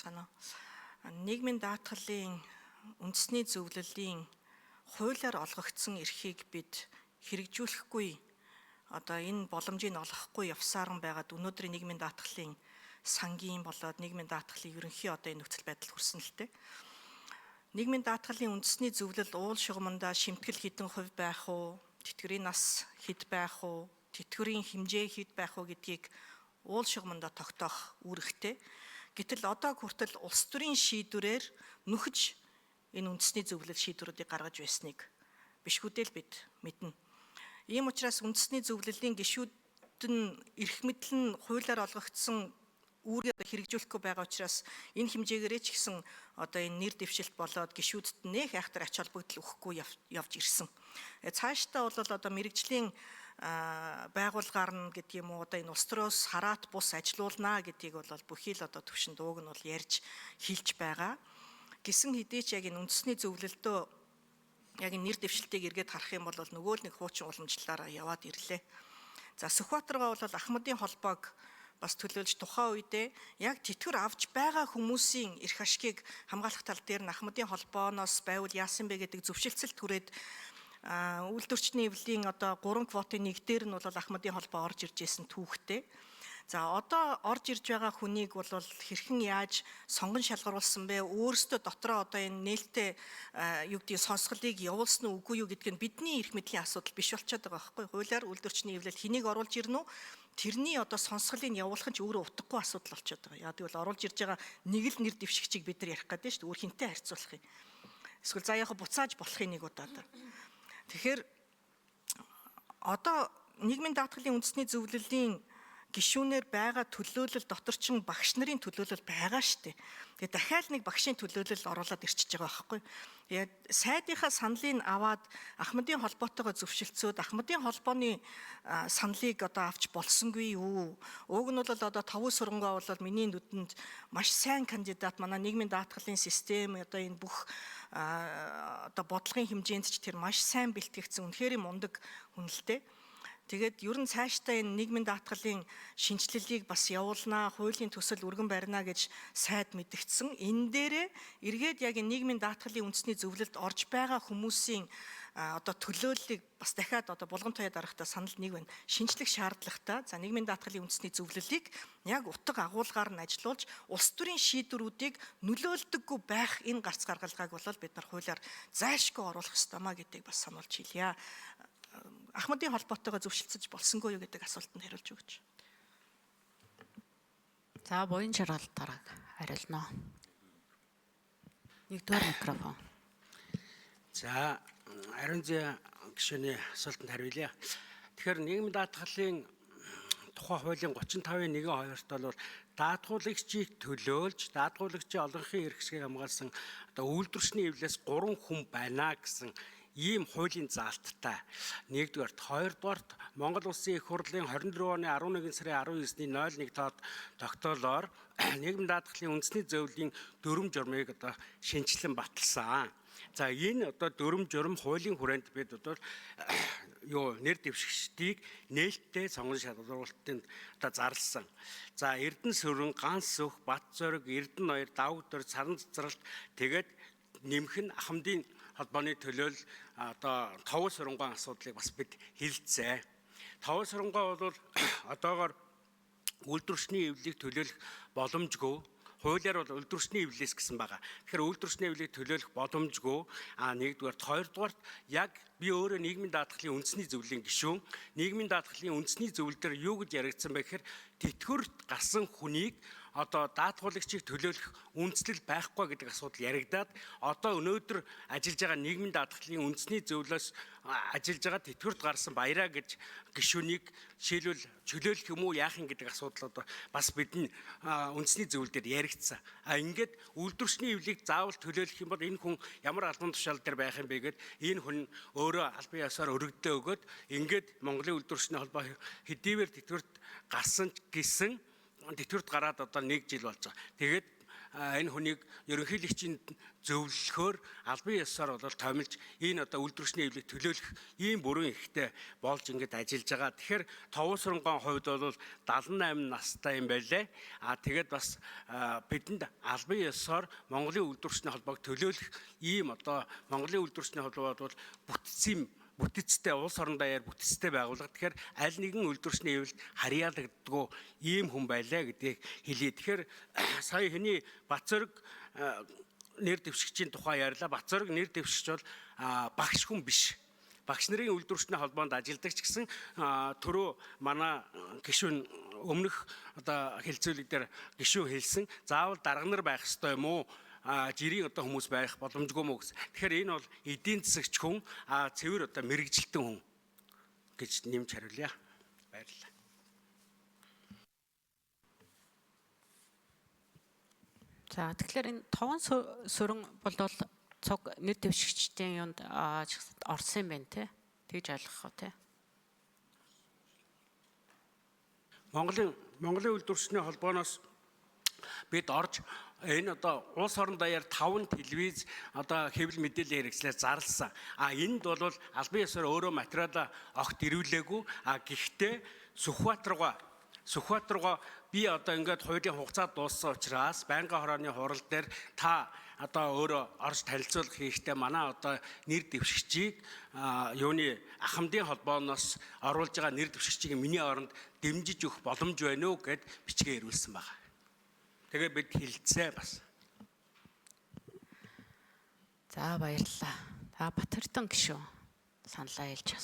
байцгаана уу? Нийгмийн даатгалын үндэсний зөвлөлийн хуулиар олгогдсон эрхийг бид хэрэгжүүлэхгүй одоо энэ боломжийг олгохгүй явсаар байгаад өнөөдрийн нийгмийн даатгалын сангийн болоод нийгмийн даатгалын ерөнхий одоо энэ нөхцөл байдал хүрсэн л дээ. Нийгмийн даатгалын үндэсний зөвлөл уул шугамдаа шимтгэл хэдэн хувь байх уу, тэтгэврийн нас хэд байх уу, тэтгэврийн хэмжээ хэд байх уу гэдгийг уул шугамдаа тогтоох үүрэгтэй. Гэтэл одоо хүртэл улс төрийн шийдвэрээр нөхөж энэ үндэсний зөвлөл шийдвэрүүдийг гаргаж байсныг бишгүүдэл бид мэднэ. Ийм учраас үндэсний зөвлөлийн гишүүд нь эрх мэдэл нь хуулиар олгогдсон үүргээ хэрэгжүүлэхгүй байгаа учраас энэ хэмжээгээрээ ч гэсэн одоо энэ нэр дэвшилт болоод гишүүдэд нэх айхтар ач холбогдол өгөхгүй явж ирсэн. Цаашдаа бол одоо мэрэгжлийн байгуулгаар нь гэдэг юм уу одоо энэ улс төрөөс хараат бус ажилуулнаа гэдгийг бол бүхий л одоо төвшин дууг нь бол ярьж хэлж байгаа. Гисэн хэдий ч яг энэ үндэсний зөвлөлдөө яг энэ нэр дэвшилтийг эргээд харах юм бол нөгөө л нэг хуучин уламжлалаараа яваад ирлээ. За Сүхбаатаргаа бол Ахмадын холбоог бас төлөөлж тухайн үедээ яг тэтгэвэр авч байгаа хүмүүсийн эрх ашгийг хамгаалах тал дээр нь Ахмадын холбооноос байвал яасан бэ гэдэг зөвшөлтсөл түрээд үйлдвэрчний эвлийн одоо 3 квотын нэг дээр нь бол Ахмадын холбоо орж ирж исэн түүхтэй. За одоо орж ирж байгаа хүнийг бол хэрхэн яаж сонгон шалгаруулсан бэ? Өөрөөсөө дотроо одоо энэ нээлттэй юу гэдгийг сонсголыг явуулсан уу үгүй юу гэдг нь бидний эрх мэдлийн асуудал биш болчиход байгаа байхгүй. Хуулиар үйлдвэрчний эвлэл хэнийг оруулж ирнэ үү? Тэрний одоо сонсголыг явуулах нь ч өөрөө утгагүй асуудал болчиход байгаа. Яа гэвэл оруулж ирж байгаа нэг л нэр дэвшигчийг бид нар ярих гэдэг шүү дээ. Өөр хинтээ харьцуулах юм. Эсвэл за яг буцааж болохын нэг удаад. Тэгэхээр одоо нийгмийн даатгалын үндэсний зөвлөлийн гишүүнээр байгаа төлөөлөл дотор чин багш нарын төлөөлөл байгаа штэ. Тэгээ дахиад нэг багшийн төлөөлөл оруулаад ирчихэж байгаа байхгүй. Тэгээд сайдынхаа саналыг аваад Ахмадын холбоотойгоо зөвшөлдсөөд Ахмадын холбооны саналыг одоо авч болсонгүй юу? Уг нь бол одоо Товуу Сүрэнгуй бол миний нүдэнд маш сайн кандидат, манай нийгмийн даатгалын систем одоо энэ бүх одоо бодлогын хэмжээнд ч тэр маш сайн бэлтгэгдсэн үнэхээр мундаг хүн л дээ. Тэгээд ер нь цаашдаа энэ нийгмийн даатгалын шинжилэлийг бас явуулнаа, хуулийн төсөл өргөн барина гэж сайд мэдгдсэн. Энэ дээрээ эргээд яг нийгмийн даатгалын үндэсний зөвлөлд орж байгаа хүмүүсийн одоо төлөөллийг бас дахиад одоо булган туяад арахтаа санал нэг байна. Шинжлэх шаардлагатай. За нийгмийн даатгалын үндэсний зөвлөлийг яг утга агуулгаар нь ажилуулж улс төрийн шийдвэрүүдийг нөлөөлдөггүй байх энэ гарц гаргалгааг бол бид нар хуулиар зайлшгүй оруулах ёстой маа гэдгийг бас сануулж хэлье. Ахмадын холбоотойгоо зөвшөлдсөж болсонгүй юу гэдэг асуултанд хариулж өгч. За буян шаргалтаараа хариулна. Нэгдүгээр микрофон. За ариун зэ гишүүний асуултанд хариулъя. Тэгэхээр нийгмийн даатгалын тухай хуулийн 35-ийн 1-2-т бол даатгуулагчийг төлөөлж, даатгуулагчийн олонхын эрх хэсгийг хамгаалсан одоо үйлдвэрчний эвлээс 3 хүн байна гэсэн ийм хуулийн заалттай. Нэгдүгээрт, хоёрдугаарт Монгол Улсын их хурлын 24 оны 11 сарын 19-ний 01 тоод тогтоолоор нийгмийн даатгалын үндэсний зөвлөлийн дүрм журмыг одоо шинжилэн баталсан. За энэ одоо дүрм журм хуулийн хүрээнд бид одоо нэр дэвшигчдийг нээлттэй сонгон шалгуулалтанд одоо зарласан. За Эрдэнэ сүрэн, Ганс сүх, Бат зориг, Эрдэнэ ноёр, Давг дор, Саран цэцэрлэлт тэгээд нэмэх нь Ахмадын холбооны төлөөл одоо Товуу Сүрэнгуй асуудлыг бас бид хэлцээ. Товуу Сүрэнгуй бол одоогоор үйлдвэрчний эвлэлийг төлөөлөх боломжгүй. Хуулиар бол үйлдвэрчний эвлэлээс гэсэн байгаа. Тэгэхээр үйлдвэрчний эвлэлийг төлөөлөх боломжгүй. Нэгдүгээрт, хоёрдугаарт яг би өөрөө нийгмийн даатгалын үндэсний зөвлөлийн гишүүн. Нийгмийн даатгалын үндэсний зөвлөл дээр юу гэж яригдсан бэ гэхээр тэтгэврт гарсан хүнийг одоо даатгуулагчийг төлөөлөх үндслэл байхгүй гэдэг асуудал яригадаад одоо өнөөдөр ажиллаж байгаа нийгмийн даатгалын үндэсний зөвлөлөөс ажиллаж байгаа тэтгэврт гарсан баяраа гэж гишүүнийг шийдвэл чөлөөлөх юм уу яах юм гэдэг асуудал одоо бас бидний үндэсний зөвлөл дээр яригдсан. Ингээд үйлдвэрчний эвлэлийг заавал төлөөлөх юм бол энэ хүн ямар албан тушаал дээр байх юм бэ гэд энэ хүн өөрөө албан ёсоор өргөдөө өгөөд ингээд Монголын үйлдвэрчний холбоо хэдийгээр тэтгэврт гарсан гэсэн тэтгэврт гараад одоо 1 жил болж байгаа. Тэгээд энэ хүнийг ерөнхийлөгчийн зөвлөхөөр албан ёсоор бол томилж энэ одоо үйлдвэрчний эвлэг төлөөлөх ийм бүрэн ихтэй болж ингээд ажиллаж байгаа. Тэгэхээр Товон Сурангаан хувьд бол 78 настай юм байлээ. Тэгээд бас бидэнд албан ёсоор Монголын үйлдвэрчний холбоог төлөөлөх ийм одоо Монголын үйлдвэрчний холбоо бол бүтцтэй улс орон даяар бүтцтэй байгууллага. Тэгэхээр аль нэгэн үйлдвэрчний эвлэлд харьяалагддаггүй ийм хүн байлаа гэдгийг хэлье. Тэгэхээр сая хэний Бацөрөг нэр дэвшигчийн тухай ярьлаа. Бацөрөг нэр дэвшигч бол багш хүн биш. Багш нарын үйлдвэрчний холбоонд ажилладаг ч гэсэн түрүү манай гишүүн өмнөх одоо хэлцүүлэг дээр гишүүн хэлсэн заавал дарга нар байх ёстой юм уу? Жирийн одоо хүмүүс байх боломжгүй мүү гэсэн. Тэгэхээр энэ бол эдийн засагч хүн, цэвэр одоо мэрэгжилтэн хүн гэж нэмж хариулъя. Баярлалаа. За тэгэхээр энэ Товон Сүрэн бол цуг нэр дэвшигчдийн юунд орсон юм байна те. Тэгж ойлгох уу те. Монголын үйлдвэрчний холбооноос бид орж энэ одоо улс орон даяар 5 телевиз одоо хэвлэл мэдээллийн хэрэгслээр зарласан. Энд бол албан ёсоор өөрөө материалаа огт ирүүлээгүй. Гэхдээ Сүхбаатар руугаа би одоо ингээд хуулийн хугацаа дууссан учраас байнгын хорооны хурал дээр та одоо өөрөө орж танилцуулга хийхдээ манай одоо нэр дэвшигчийг юуны ахмадын холбооноос оруулж байгаа нэр дэвшигчийг миний оронд дэмжиж өгөх боломж байна уу гэд бичгээ ирүүлсэн байна. Тэгээ бид хэлцээ бас. За баярлалаа. Та Батэрдэн гишүүн саналаа хэлж